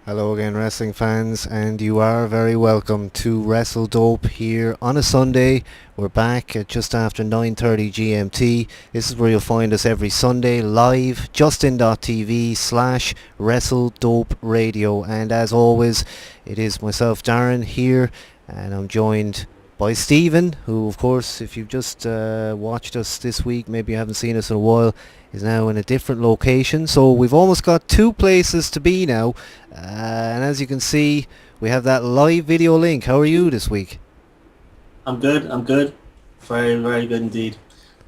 Hello again, wrestling fans, and you are very welcome to Wrestle Dope here on a Sunday. We're back at just after 9:30 GMT. This is where you'll find us every Sunday live, justin.tv/ Wrestle Dope Radio. And as always, it is myself, Darren, here, and I'm joined by Stephen, who, of course, if you've just watched us this week, maybe you haven't seen us in a while, is now in a different location. So we've almost got two places to be now. And as you can see, we have that live video link. How are you this week? I'm good. I'm good. Very, very good indeed.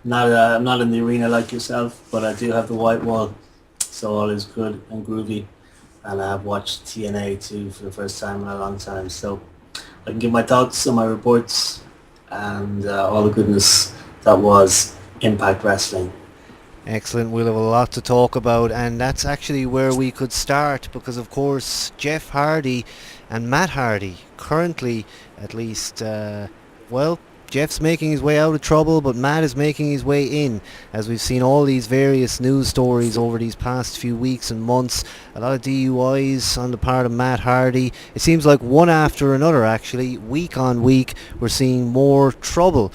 I'm not in the arena like yourself, but I do have the white wall, so all is good and groovy. And I have watched TNA too for the first time in a long time, so I can give my thoughts and my reports and all the goodness that was Impact Wrestling. Excellent. We'll have a lot to talk about, and that's actually where we could start, because of course Jeff Hardy and Matt Hardy currently, at least, well, Jeff's making his way out of trouble, but Matt is making his way in, as we've seen all these various news stories over these past few weeks and months. A lot of DUIs on the part of Matt Hardy. It seems like one after another, actually, week on week, we're seeing more trouble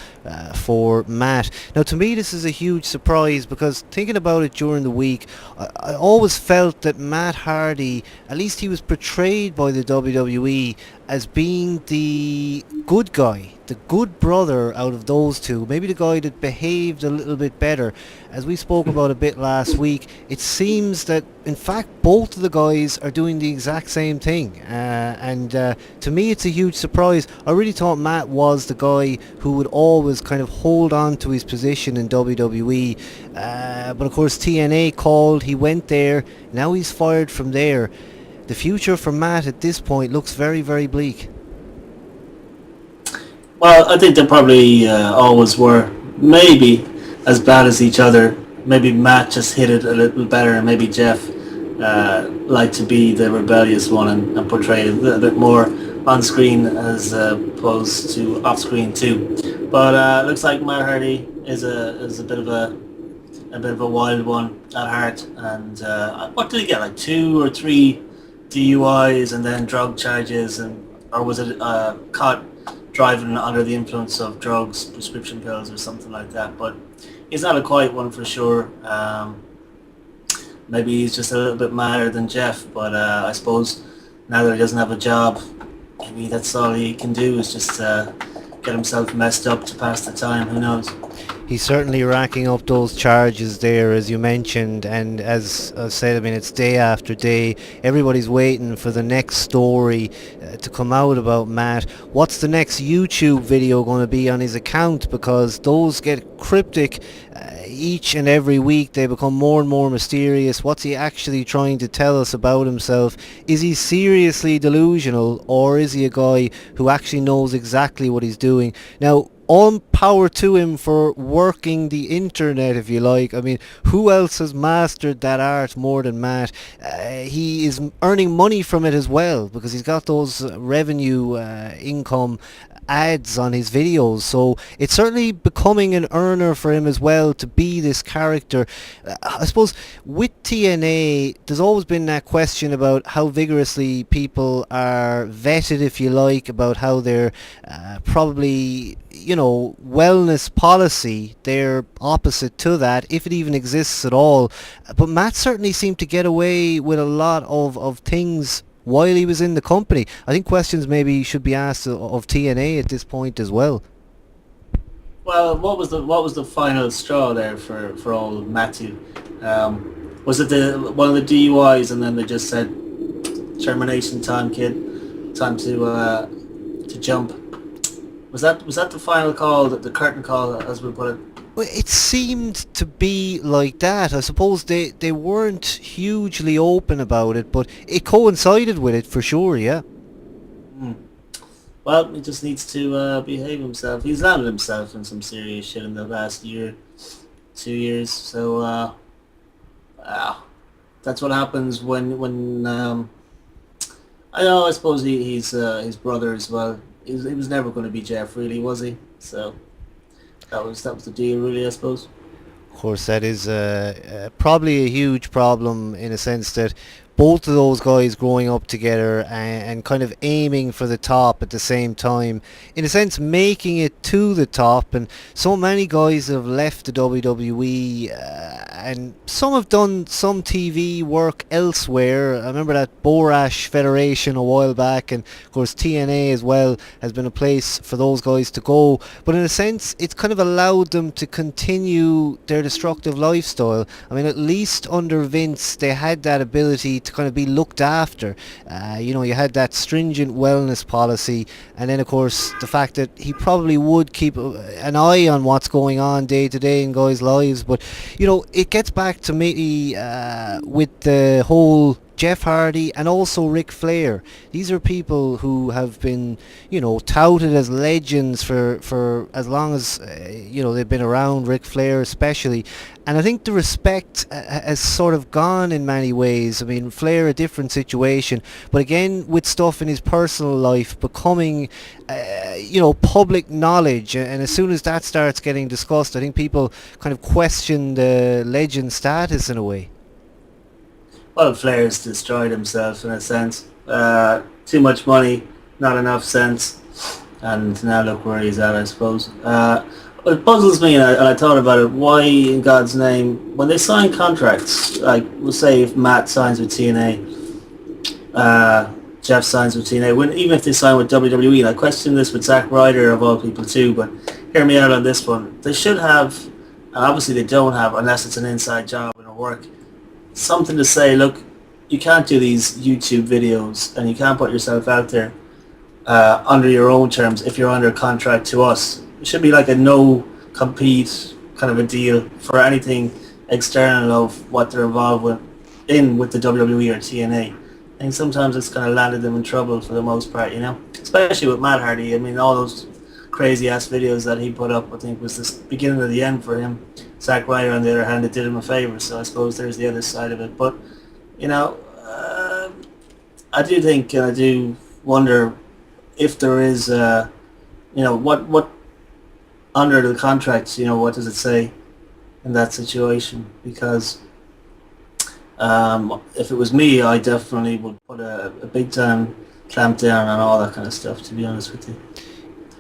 for Matt. Now, to me, this is a huge surprise, because thinking about it during the week, I always felt that Matt Hardy, at least he was portrayed by the WWE as being the good guy, the good brother out of those two, maybe the guy that behaved a little bit better. As we spoke about a bit last week, it seems that in fact both of the guys are doing the exact same thing, and to me it's a huge surprise. I really thought Matt was the guy who would always kind of hold on to his position in WWE, but of course TNA called, he went there, now he's fired from there. The future for Matt at this point looks very, very bleak. Well, I think they probably always were maybe as bad as each other. Maybe Matt just hit it a little better, and maybe Jeff liked to be the rebellious one and portray it a little bit more on screen as opposed to off screen too. But looks like Matt Hardy is a bit of a wild one at heart. And what did he get? Like 2 or 3 DUIs and then drug charges, or was it caught driving under the influence of drugs, prescription pills or something like that? But he's not a quiet one for sure. Maybe he's just a little bit madder than Jeff, but I suppose now that he doesn't have a job, maybe that's all he can do is just get himself messed up to pass the time. Who knows? He's certainly racking up those charges there, as you mentioned, and as I said, I mean, it's day after day. Everybody's waiting for the next story to come out about Matt. What's the next YouTube video going to be on his account? Because those get cryptic each and every week. They become more and more mysterious. What's he actually trying to tell us about himself? Is he seriously delusional, or is he a guy who actually knows exactly what he's doing? Now, all power to him for working the internet, if you like. I mean, who else has mastered that art more than Matt? He is earning money from it as well, because he's got those revenue income ads on his videos, so it's certainly becoming an earner for him as well to be this character. I suppose with TNA there's always been that question about how vigorously people are vetted, if you like, about how their probably, you know, wellness policy, they're opposite to that, if it even exists at all. But Matt certainly seemed to get away with a lot of things while he was in the company. I think questions maybe should be asked of TNA at this point as well. Well, what was the final straw there for old Matthew? Was it one of the DUIs, and then they just said termination time, kid, time to jump? Was that the final call, the curtain call, as we put it? Well, it seemed to be like that. I suppose they weren't hugely open about it, but it coincided with it for sure, yeah. Hmm. Well, he just needs to behave himself. He's landed himself in some serious shit in the last year, 2 years. So that's what happens when I know. I suppose he's his brother as well. He was never going to be Jeff, really, was he? So that was the deal, really, I suppose. Of course, that is probably a huge problem, in a sense that both of those guys growing up together and kind of aiming for the top at the same time, in a sense making it to the top. And so many guys have left the WWE, and some have done some TV work elsewhere. I remember that Borash Federation a while back, and of course TNA as well has been a place for those guys to go. But in a sense, it's kind of allowed them to continue their destructive lifestyle. I mean, at least under Vince, they had that ability to kind of be looked after. You had that stringent wellness policy, and then of course the fact that he probably would keep an eye on what's going on day to day in guys' lives. But it gets back to me with the whole Jeff Hardy and also Ric Flair. These are people who have been, touted as legends for as long as, they've been around, Ric Flair especially. And I think the respect has sort of gone in many ways. I mean, Flair, a different situation. But again, with stuff in his personal life becoming, public knowledge. And as soon as that starts getting discussed, I think people kind of question the legend status in a way. Well, Flair's destroyed himself in a sense. Too much money, not enough sense, and now look where he's at, I suppose. It puzzles me, and I thought about it, why in God's name, when they sign contracts, like, we'll say if Matt signs with TNA, Jeff signs with TNA, even if they sign with WWE, and I question this with Zack Ryder of all people too, but hear me out on this one. They should have, and obviously they don't have, unless it's an inside job and it'll work, something to say, look, you can't do these YouTube videos and you can't put yourself out there under your own terms if you're under contract to us. It should be like a no-compete kind of a deal for anything external of what they're involved with the WWE or TNA. I think sometimes it's kind of landed them in trouble for the most part, especially with Matt Hardy. I mean, all those crazy-ass videos that he put up, I think, was the beginning of the end for him. Zack Ryder, on the other hand, it did him a favour, so I suppose there's the other side of it. But, I do think, and I do wonder if there is, what under the contracts, what does it say in that situation? Because if it was me, I definitely would put a big time clamp down on all that kind of stuff, to be honest with you.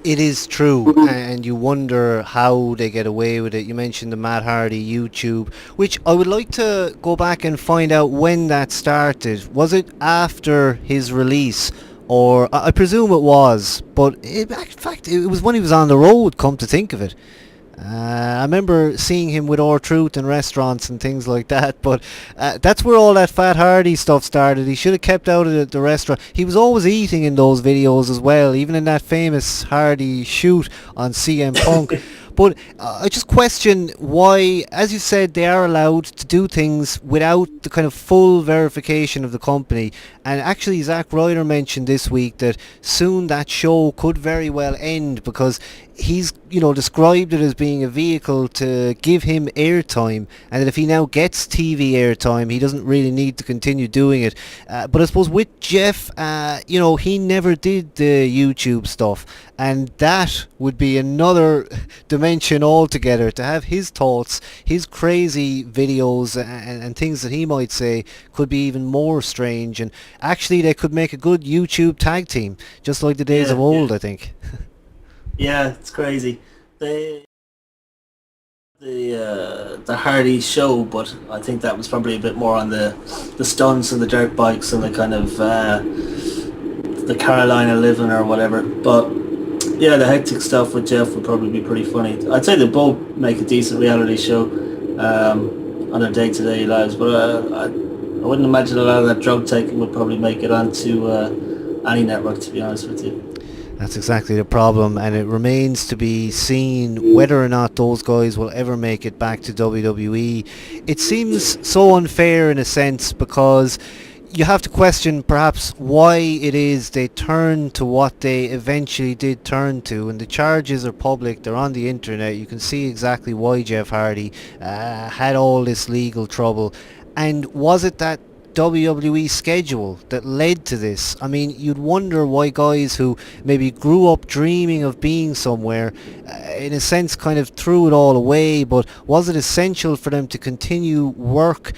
It is true, and you wonder how they get away with it. You mentioned the Matt Hardy YouTube, which I would like to go back and find out when that started. Was it after his release? Or I presume it was, but in fact it was when he was on the road, come to think of it. I remember seeing him with R-Truth in restaurants and things like that, but that's where all that Fat Hardy stuff started. He should have kept out of the restaurant. He was always eating in those videos as well, even in that famous Hardy shoot on CM Punk. But I just question why, as you said, they are allowed to do things without the kind of full verification of the company. And actually, Zack Ryder mentioned this week that soon that show could very well end because he's, described it as being a vehicle to give him airtime, and that if he now gets TV airtime, he doesn't really need to continue doing it. But I suppose with Jeff, he never did the YouTube stuff, and that would be another dimension altogether, to have his thoughts, his crazy videos and things that he might say could be even more strange. And actually they could make a good YouTube tag team, just like the days of old, I think. Yeah, it's crazy. The Hardy show, but I think that was probably a bit more on the stunts and the dirt bikes and the kind of the Carolina living or whatever. But yeah, the hectic stuff with Jeff would probably be pretty funny. I'd say they both make a decent reality show on their day-to-day lives, but I wouldn't imagine a lot of that drug taking would probably make it onto any network, to be honest with you. That's exactly the problem, and it remains to be seen whether or not those guys will ever make it back to WWE. It seems so unfair in a sense, because you have to question perhaps why it is they turned to what they eventually did turn to, and the charges are public, they're on the internet, you can see exactly why Jeff Hardy had all this legal trouble. And was it that WWE schedule that led to this. I mean, you'd wonder why guys who maybe grew up dreaming of being somewhere, in a sense kind of threw it all away, but was it essential for them to continue work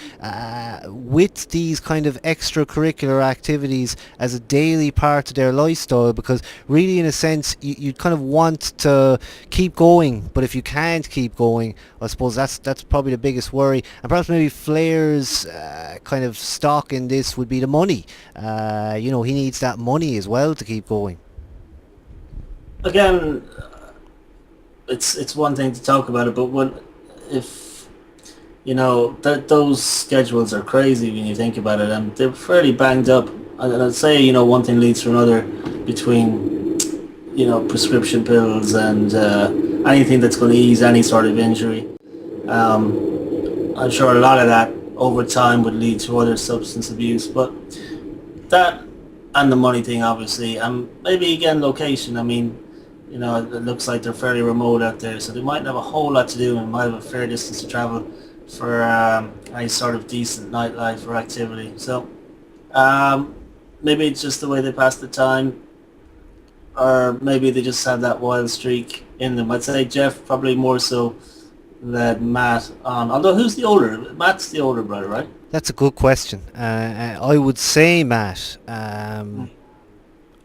with these kind of extracurricular activities as a daily part of their lifestyle? Because really, in a sense, you'd kind of want to keep going, but if you can't keep going, I suppose that's probably the biggest worry. And perhaps maybe Flair's kind of stock in this would be the money. He needs that money as well to keep going. Again, it's one thing to talk about it, but if those schedules are crazy when you think about it, and they're fairly banged up. And I'd say one thing leads to another between prescription pills and anything that's going to ease any sort of injury. I'm sure a lot of that over time would lead to other substance abuse, but that and the money thing, obviously, and maybe again location. I mean, it looks like they're fairly remote out there, so they might have a whole lot to do and might have a fair distance to travel for any sort of decent nightlife or activity. So maybe it's just the way they pass the time, or maybe they just have that wild streak in them. I'd say Jeff probably more so led Matt on. Although who's the older? Matt's the older brother, right? That's a good question. I would say Matt.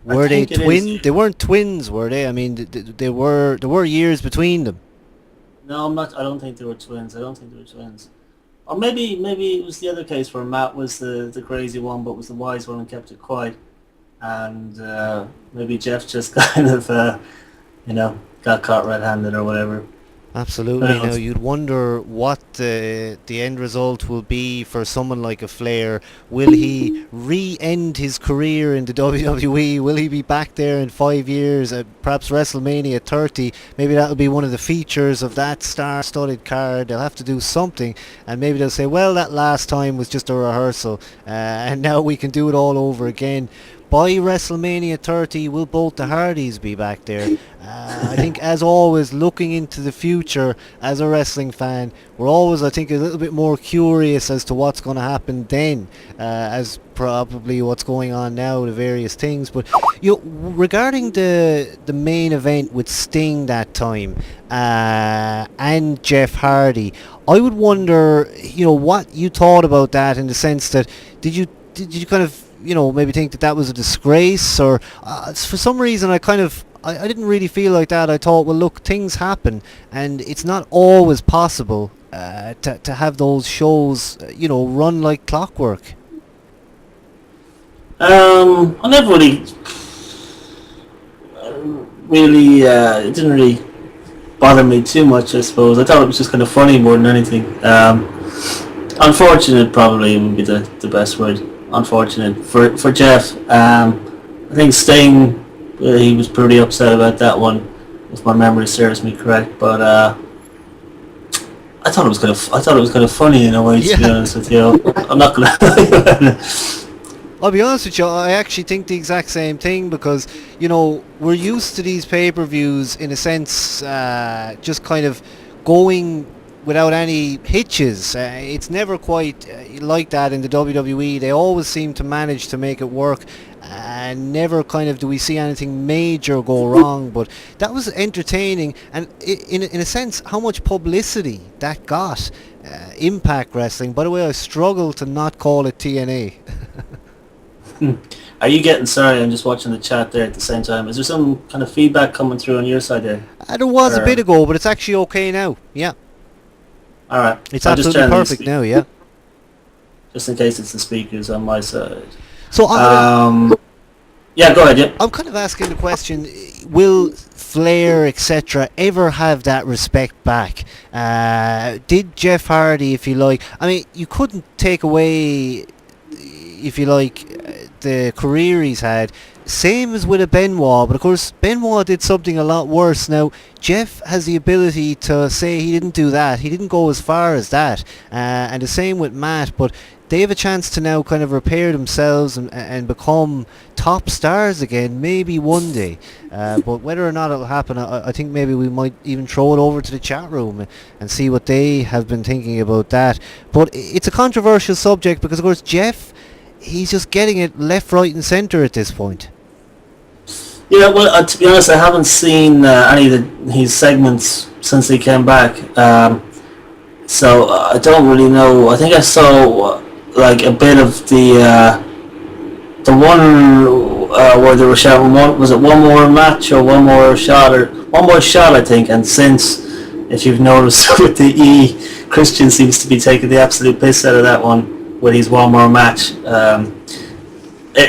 Were they twins? They weren't twins, were they? I mean, there were years between them. No, I'm not. I don't think they were twins. Or maybe it was the other case where Matt was the crazy one, but was the wise one and kept it quiet, and maybe Jeff just kind of got caught red-handed or whatever. Absolutely. Now you'd wonder what the end result will be for someone like a Flair. Will he re-end his career in the WWE? Will he be back there in 5 years at perhaps WrestleMania 30? Maybe that'll be one of the features of that star-studded card. They'll have to do something, and maybe they'll say, well, that last time was just a rehearsal, and now we can do it all over again. By WrestleMania 30, will both the Hardys be back there? I think, as always, looking into the future as a wrestling fan, we're always, I think, a little bit more curious as to what's going to happen then, as probably what's going on now, the various things. But regarding the main event with Sting that time and Jeff Hardy, I would wonder, what you thought about that, in the sense that did you kind of maybe think that was a disgrace, or for some reason I didn't really feel like that. I thought, well, look, things happen, and it's not always possible to have those shows, run like clockwork. I never really, it didn't really bother me too much, I suppose. I thought it was just kind of funny more than anything. Unfortunate probably would be the best word. Unfortunate for Jeff. I think Sting, he was pretty upset about that one, if my memory serves me correct. But I thought it was kind of funny in a way. To be honest with you, I'm not gonna. I'll be honest with you, I actually think the exact same thing, because we're used to these pay-per-views in a sense, just kind of going without any hitches. It's never quite like that in the WWE. They always seem to manage to make it work, and never kind of do we see anything major go wrong. But that was entertaining, and in a sense, how much publicity that got. Impact Wrestling, by the way, I struggle to not call it TNA. Are you getting, sorry, I'm just watching the chat there at the same time. Is there some kind of feedback coming through on your side there? There was a bit ago, but it's actually okay now. Yeah. Alright. It's absolutely perfect now, yeah. Just in case it's the speakers on my side. So, yeah, go ahead, yeah. I'm kind of asking the question, will Flair, etc., ever have that respect back? Did Jeff Hardy, if you like, I mean, you couldn't take away, if you like, the career he's had. Same as with a Benoit, but of course Benoit did something a lot worse. Now Jeff has the ability to say he didn't do that, he didn't go as far as that, and the same with Matt, but they have a chance to now kind of repair themselves and become top stars again, maybe one day. But whether or not it'll happen, I think maybe we might even throw it over to the chat room and see what they have been thinking about that. But it's a controversial subject, because of course Jeff he's just getting it left, right and centre at this point. Yeah, well, to be honest, I haven't seen any of his segments since he came back. So I don't really know. I think I saw like a bit of the one where they were shouting, was it one more match or one more shot, I think. And since, if you've noticed with the Christian seems to be taking the absolute piss out of that one with his one more match.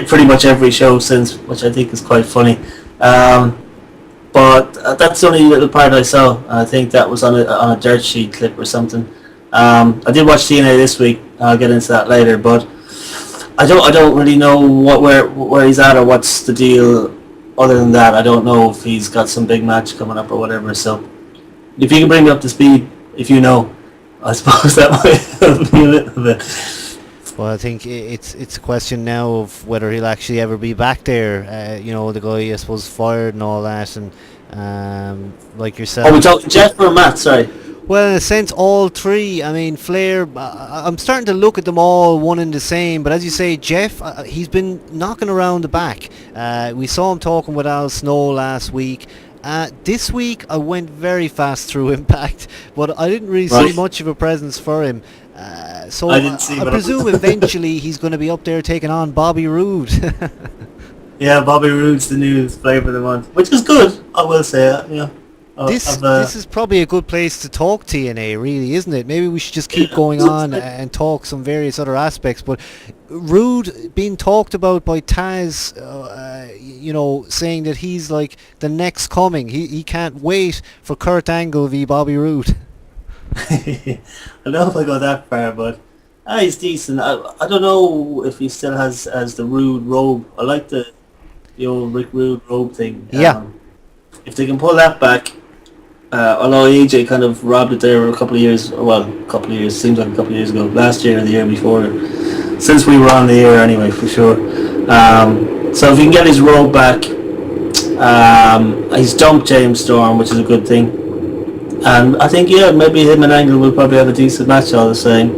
Pretty much every show since, which I think is quite funny. But that's the only little part I saw. I think that was on a dirt sheet clip or something. I did watch TNA this week. I'll get into that later, but I don't really know where he's at or what's the deal. Other than that, I don't know if he's got some big match coming up or whatever. So if you can bring me up to speed, if you know, I suppose that might help me a little bit. Well, I think it's a question now of whether he'll actually ever be back there. The guy, I suppose, fired and all that, and like yourself. Oh, we talking Jeff or Matt? Sorry. Well, in a sense, all three. I mean, Flair, I'm starting to look at them all one and the same. But as you say, Jeff, he's been knocking around the back. We saw him talking with Al Snow last week. This week, I went very fast through Impact, but I didn't really see much of a presence for him. So I presume eventually he's going to be up there taking on Bobby Roode. Yeah, Bobby Roode's the new flavour of the month, which is good, I will say. Yeah. This is probably a good place to talk TNA, really, isn't it? Maybe we should just keep going on and talk some various other aspects. But Roode being talked about by Taz, saying that he's like the next coming. He can't wait for Kurt Angle v Bobby Roode. I don't know if I go that far, but he's decent. I don't know if he still has the Rude robe. I like the old Rick Rude robe thing. Yeah. If they can pull that back, although AJ kind of robbed it there a couple of years, seems like a couple of years ago, last year or the year before, since we were on the air anyway, for sure. So if he can get his robe back, he's dumped James Storm, which is a good thing. And I think, maybe him and Angle will probably have a decent match all the same.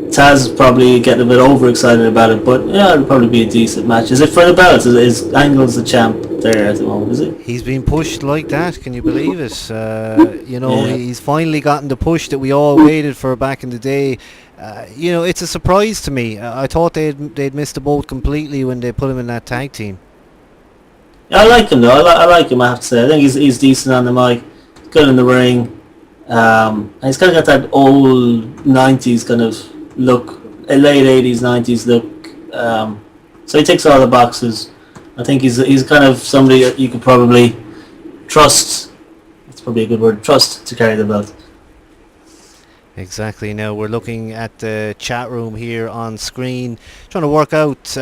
Taz is probably getting a bit overexcited about it, but it'll probably be a decent match. Is it for the belts? Is Angle's the champ there at the moment, is it? He's been pushed like that, can you believe it? He's finally gotten the push that we all waited for back in the day. It's a surprise to me. I thought they'd missed the boat completely when they put him in that tag team. Yeah, I like him though. I like him, I have to say. I think he's decent on the mic, good in the ring. And he's kind of got that old 90s kind of look, a late 80s, 90s look. So he ticks all the boxes. I think he's kind of somebody that you could probably trust. That's probably a good word, trust to carry the belt. Exactly. Now we're looking at the chat room here on screen, trying to work out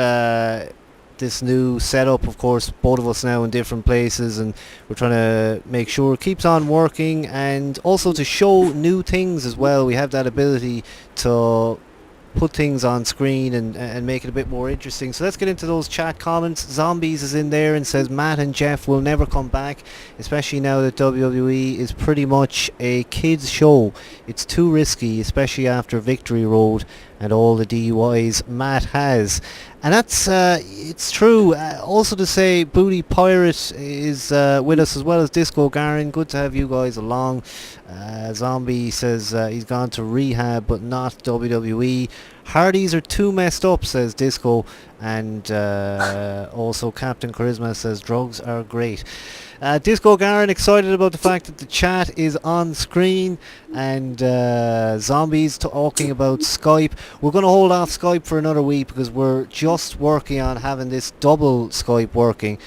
this new setup. Of course, both of us now in different places, and we're trying to make sure it keeps on working, and also to show new things as well. We have that ability to put things on screen and make it a bit more interesting. So let's get into those chat comments. Zombies is in there and says Matt and Jeff will never come back, especially now that WWE is pretty much a kids show. It's too risky, especially after Victory Road and all the DUIs Matt has. And that's it's true. Also to say, Booty Pirate is with us, as well as Disco Garin. Good to have you guys along. Zombie says he's gone to rehab but not WWE. Hardys are too messed up, says Disco. And also Captain Charisma says drugs are great. Disco Garin excited about the fact that the chat is on screen, and Zombies talking about Skype. We're going to hold off Skype for another week because we're just working on having this double Skype working.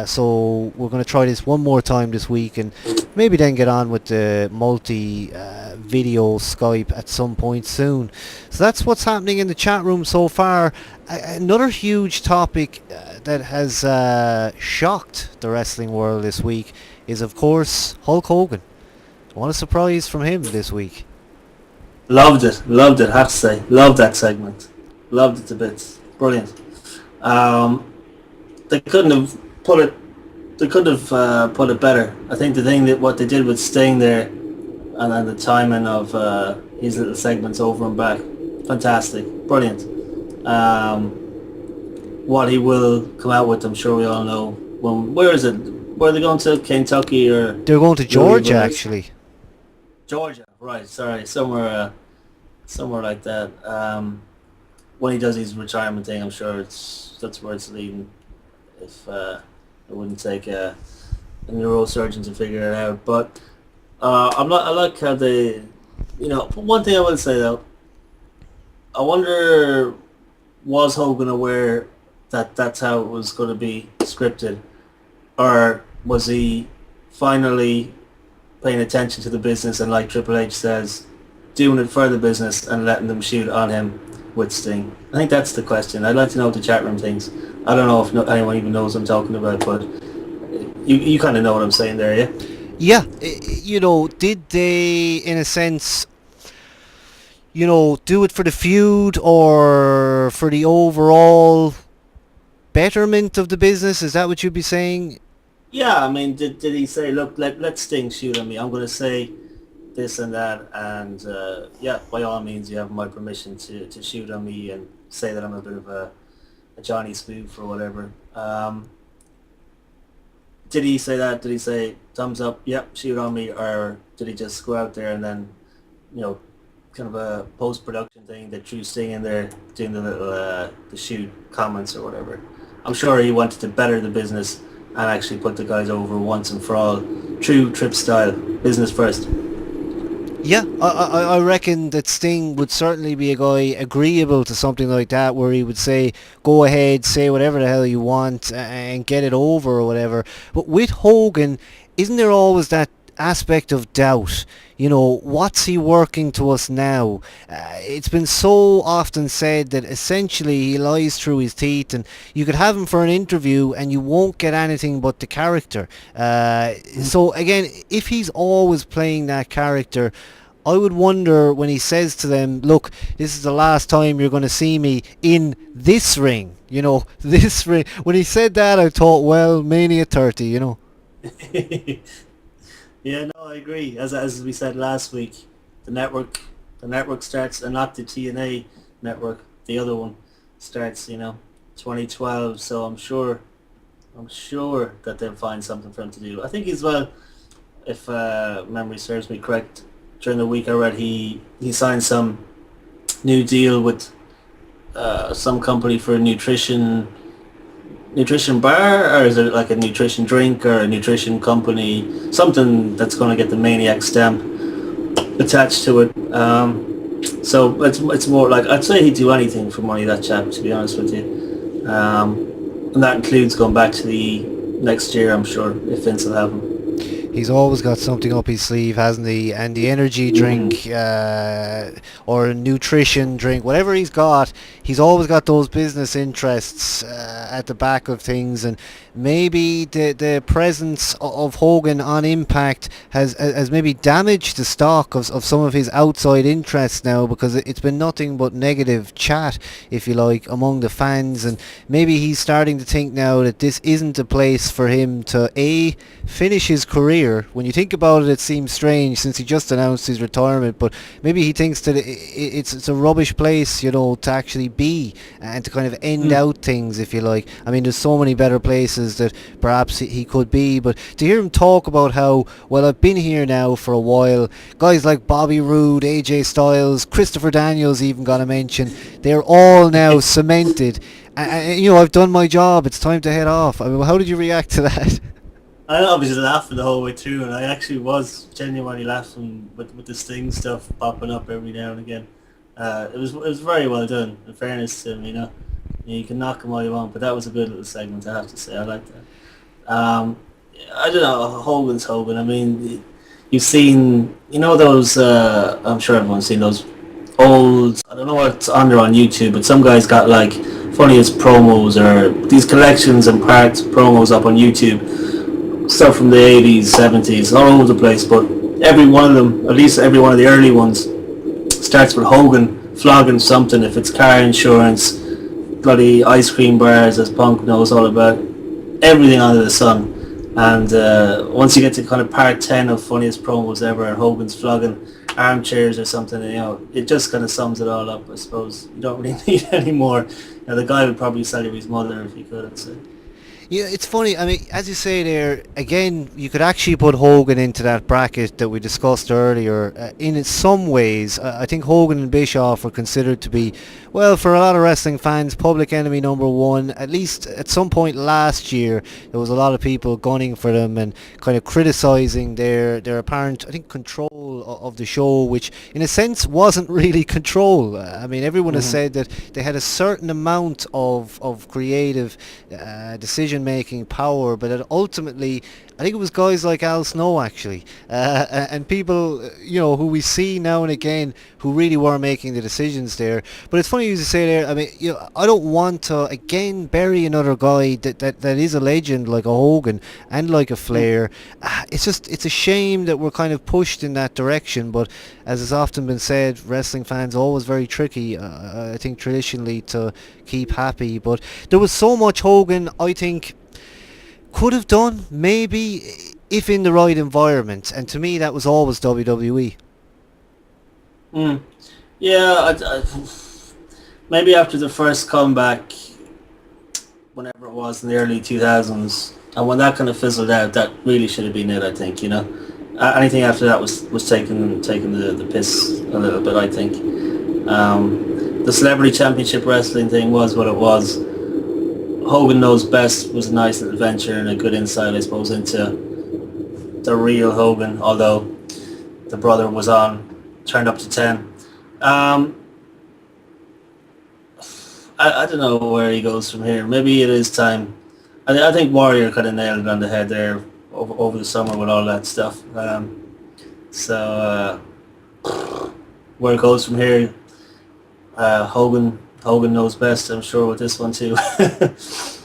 So we're going to try this one more time this week, and maybe then get on with the multi-video Skype at some point soon. So that's what's happening in the chat room so far. Another huge topic that has shocked the wrestling world this week is, of course, Hulk Hogan. What a surprise from him this week. Loved it, have to say. Loved that segment. Loved it to bits. Brilliant. They couldn't have put it better. I think the thing that what they did with Sting there, and then the timing of his little segments over and back, fantastic, brilliant. What he will come out with, I'm sure we all know. Where is it? Where are they going to? Kentucky or They're going to Georgia, actually. Georgia, right? Sorry, somewhere like that. When he does his retirement thing, I'm sure that's where it's leading. If it wouldn't take a neurosurgeon to figure it out, but I like how they, one thing I will say though, I wonder, was Hogan aware that that's how it was going to be scripted, or was he finally paying attention to the business and, like Triple H says, doing it for the business and letting them shoot on him with Sting? I think that's the question. I'd like to know what the chat room thinks. I don't know if anyone even knows what I'm talking about, but you kind of know what I'm saying there, yeah? Yeah, did they, in a sense, do it for the feud or for the overall betterment of the business? Is that what you'd be saying? Yeah, I mean, did he say, look, let Sting shoot on me. I'm going to say this and that, and yeah, by all means, you have my permission to shoot on me and say that I'm a bit of a Johnny spoof or whatever. Did he say that? Did he say, thumbs up, yep, shoot on me? Or did he just go out there and then, kind of a post-production thing that drew Sting in there doing the little the shoot comments or whatever? I'm sure he wanted to better the business and actually put the guys over once and for all. True Trip style, business first. Yeah, I reckon that Sting would certainly be a guy agreeable to something like that, where he would say, go ahead, say whatever the hell you want and get it over or whatever. But with Hogan, isn't there always that aspect of doubt? What's he working to us now? It's been so often said that essentially he lies through his teeth, and you could have him for an interview and you won't get anything but the character. So again, if he's always playing that character, I would wonder when he says to them, look, this is the last time you're going to see me in this ring, this ring. When he said that, I thought, well, Mania 30, Yeah, no, I agree. As we said last week, the network starts, and not the TNA network, the other one starts, 2012. So I'm sure that they'll find something for him to do. I think as well, if memory serves me correct, during the week I read he signed some new deal with some company for a nutrition bar, or is it like a nutrition drink or a nutrition company, something that's going to get the Maniac stamp attached to it. So it's more like, I'd say he'd do anything for money, that chap, to be honest with you. And that includes going back to the next year, I'm sure, if Vince will have him. He's always got something up his sleeve, hasn't he? And the energy drink or a nutrition drink, whatever he's always got those business interests at the back of things. And maybe the presence of Hogan on Impact has maybe damaged the stock of some of his outside interests now, because it's been nothing but negative chat, if you like, among the fans. And maybe he's starting to think now that this isn't a place for him to finish his career. When you think about it, it seems strange since he just announced his retirement, but maybe he thinks that it's a rubbish place, to actually be and to kind of end out things, if you like. I mean, there's so many better places that perhaps he could be, but to hear him talk about how, well, I've been here now for a while, guys like Bobby Roode, AJ Styles, Christopher Daniels even got a mention, they're all now cemented, and I've done my job, it's time to head off. I mean, how did you react to that? I obviously laughing the whole way through, and I actually was genuinely laughing with the Sting stuff popping up every now and again. It was very well done, in fairness to him, You can knock him all you want, but that was a good little segment, I have to say. I like that. I don't know, Hogan's Hogan. I mean, you've seen, those, I'm sure everyone's seen those old, I don't know what's on there on YouTube, but some guys got like funniest promos, or these collections and parts promos up on YouTube. Stuff from the 80s, 70s, all over the place, but every one of them, at least every one of the early ones, starts with Hogan flogging something. If it's car insurance, bloody ice cream bars, as Punk knows all about, everything under the sun. And once you get to kind of part 10 of funniest promos ever, Hogan's flogging, armchairs or something. It just kind of sums it all up. I suppose you don't really need any more. The guy would probably sell you his mother if he could. I'd say. Yeah, it's funny. I mean, as you say there, again, you could actually put Hogan into that bracket that we discussed earlier. In some ways, I think Hogan and Bischoff are considered to be, well, for a lot of wrestling fans, public enemy number one. At least at some point last year, there was a lot of people gunning for them and kind of criticising their apparent, I think, control of the show, which in a sense wasn't really control. I mean, everyone has said that they had a certain amount of creative decision-making power, but that ultimately, I think it was guys like Al Snow actually, and people, who we see now and again, who really were making the decisions there. But it's funny you say there. I mean, I don't want to again bury another guy that is a legend like a Hogan and like a Flair. It's a shame that we're kind of pushed in that direction. But as has often been said, wrestling fans are always very tricky. I think traditionally to keep happy. But there was so much Hogan, I think, could have done, maybe, if in the right environment, and to me that was always WWE. Yeah, maybe after the first comeback, whenever it was in the early 2000s, and when that kind of fizzled out, that really should have been it, I think, Anything after that was taking the piss a little bit, I think. The Celebrity Championship Wrestling thing was what it was. Hogan Knows Best was a nice little venture and a good insight, I suppose, into the real Hogan, although the brother was turned up to 10. I don't know where he goes from here. Maybe it is time. I think Warrior kind of nailed it on the head there over the summer with all that stuff. Where it goes from here, Hogan knows best, I'm sure, with this one too.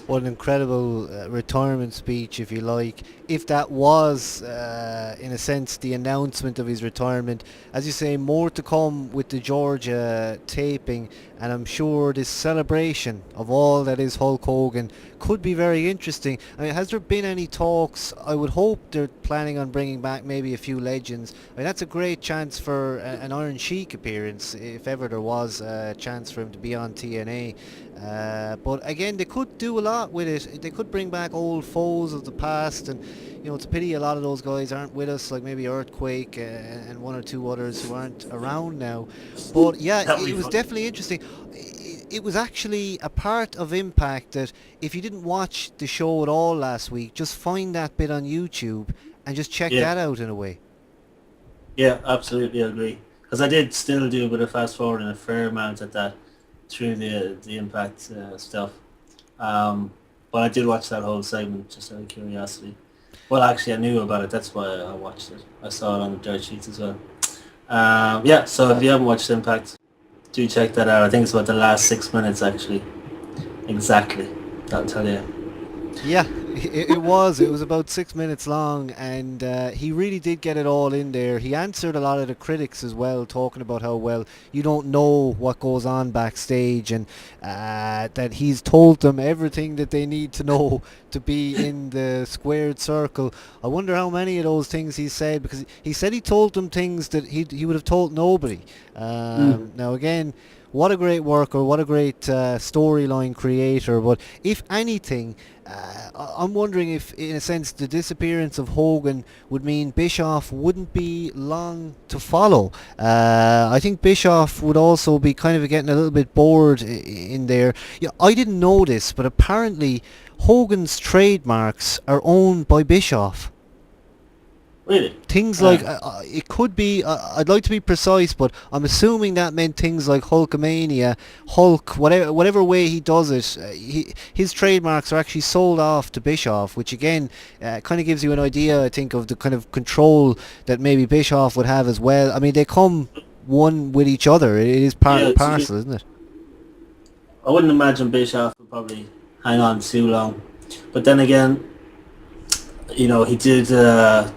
What an incredible retirement speech, if you like. If that was, in a sense, the announcement of his retirement. As you say, more to come with the Georgia taping, and I'm sure this celebration of all that is Hulk Hogan could be very interesting. I mean, has there been any talks? I would hope they're planning on bringing back maybe a few legends. I mean, that's a great chance for an Iron Sheik appearance, if ever there was a chance for him to be on TNA. But again, they could do a lot with it. They could bring back old foes of the past, and it's a pity a lot of those guys aren't with us, like maybe Earthquake and one or two others who aren't around now. But yeah, it was definitely interesting. It was actually a part of Impact that if you didn't watch the show at all last week, just find that bit on YouTube and just check that out in a way. Yeah, absolutely, I agree. Because I did still do a bit of fast forwarding, a fair amount at that through the Impact stuff. But I did watch that whole segment just out of curiosity. Well, actually, I knew about it. That's why I watched it. I saw it on the dirt sheets as well. So if you haven't watched Impact, do check that out. I think it's about the last 6 minutes, actually. Exactly. That'll tell you. Yeah, it was about 6 minutes long, and he really did get it all in there. He answered a lot of the critics as well, talking about how, well, you don't know what goes on backstage, and that he's told them everything that they need to know to be in the squared circle. I wonder how many of those things he said, because he said he told them things that he would have told nobody. Now again, what a great worker, what a great storyline creator. But if anything, I'm wondering if, in a sense, the disappearance of Hogan would mean Bischoff wouldn't be long to follow. I think Bischoff would also be kind of getting a little bit bored in there. Yeah, I didn't know this, but apparently Hogan's trademarks are owned by Bischoff. Really? Things like, it could be, I'd like to be precise, but I'm assuming that meant things like Hulkamania, Hulk, whatever way he does it, his trademarks are actually sold off to Bischoff, which again, kind of gives you an idea, I think, of the kind of control that maybe Bischoff would have as well. I mean, they come one with each other. It is part and parcel, isn't it? I wouldn't imagine Bischoff would probably hang on too long. But then again, he did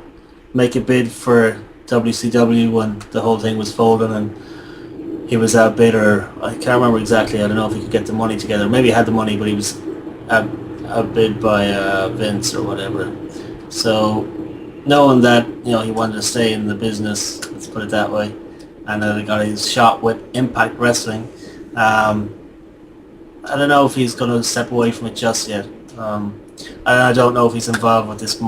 make a bid for WCW when the whole thing was folding, and he was outbid, or I can't remember exactly. I don't know if he could get the money together. Maybe he had the money, but he was outbid by Vince or whatever. So knowing that he wanted to stay in the business, let's put it that way, and he got his shot with Impact Wrestling. Um, I don't know if he's going to step away from it just yet. I don't know if he's involved with this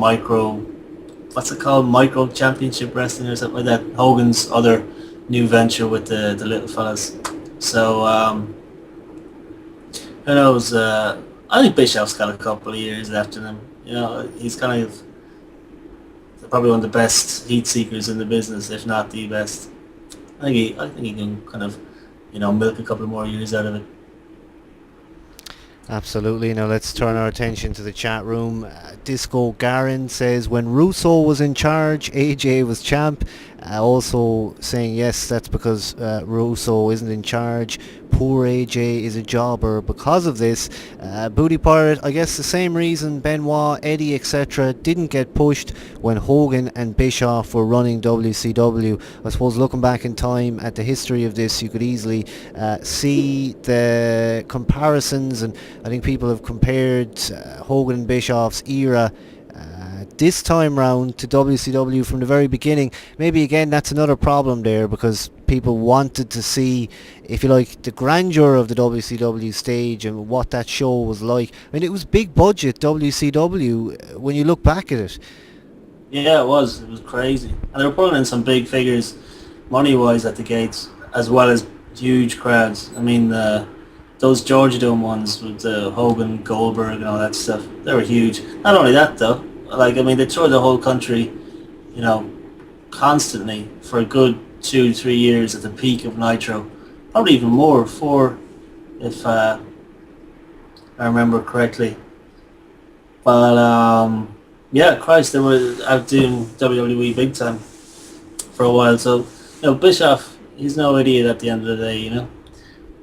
what's it called, micro championship wrestling or something like that. Hogan's other new venture with the little fellas. So who knows? I think Bischoff's got a couple of years left in him. He's kind of probably one of the best heat seekers in the business, if not the best. I think he can kind of milk a couple more years out of it. Absolutely. Now let's turn our attention to the chat room. Disco Garin says, when Russo was in charge, AJ was champ. Also saying, yes, that's because Russo isn't in charge. Poor AJ is a jobber because of this. Booty Pirate, I guess the same reason Benoit, Eddie, etc. didn't get pushed when Hogan and Bischoff were running WCW. I suppose looking back in time at the history of this, you could easily see the comparisons, and I think people have compared Hogan and Bischoff's era this time round to WCW from the very beginning. Maybe again that's another problem there, because people wanted to see, if you like, the grandeur of the WCW stage and what that show was like. I mean, it was big budget WCW when you look back at it. Yeah, it was crazy, and they were pulling in some big figures money wise at the gates, as well as huge crowds. I mean, those Georgia Dome ones with Hogan, Goldberg and all that stuff, they were huge. Not only that though, they toured the whole country, constantly for a good 2-3 years at the peak of Nitro. Probably even more, 4, if I remember correctly. But yeah, Christ, they were out doing WWE big time for a while. So, Bischoff, he's no idiot at the end of the day.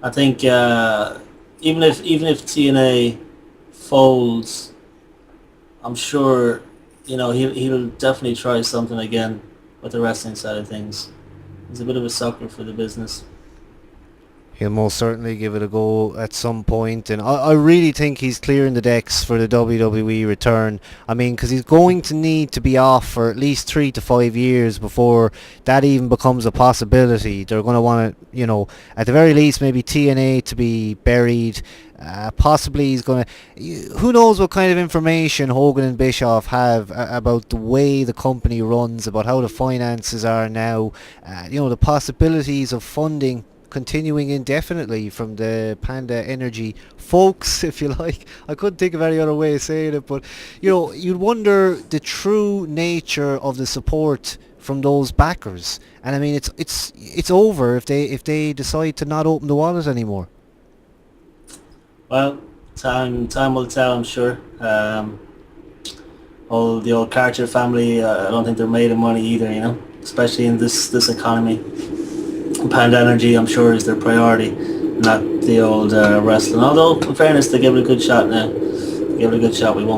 I think even if TNA folds, I'm sure he'll definitely try something again with the wrestling side of things. He's a bit of a sucker for the business. He'll most certainly give it a go at some point, and I really think he's clearing the decks for the WWE return. I mean, because he's going to need to be off for at least 3 to 5 years before that even becomes a possibility. They're going to want to, at the very least, maybe TNA to be buried. Possibly he's going to... Who knows what kind of information Hogan and Bischoff have about the way the company runs, about how the finances are now, the possibilities of funding continuing indefinitely from the Panda Energy folks, if you like. I couldn't think of any other way of saying it, but you'd wonder the true nature of the support from those backers. And I mean, it's over if they decide to not open the wallet anymore. Well, time will tell, I'm sure. All the old Carter family, I don't think they're made of money either, especially in this economy. Panda Energy, I'm sure, is their priority, not the old wrestling. Although, in fairness, they give it a good shot now. They give it a good shot. We won't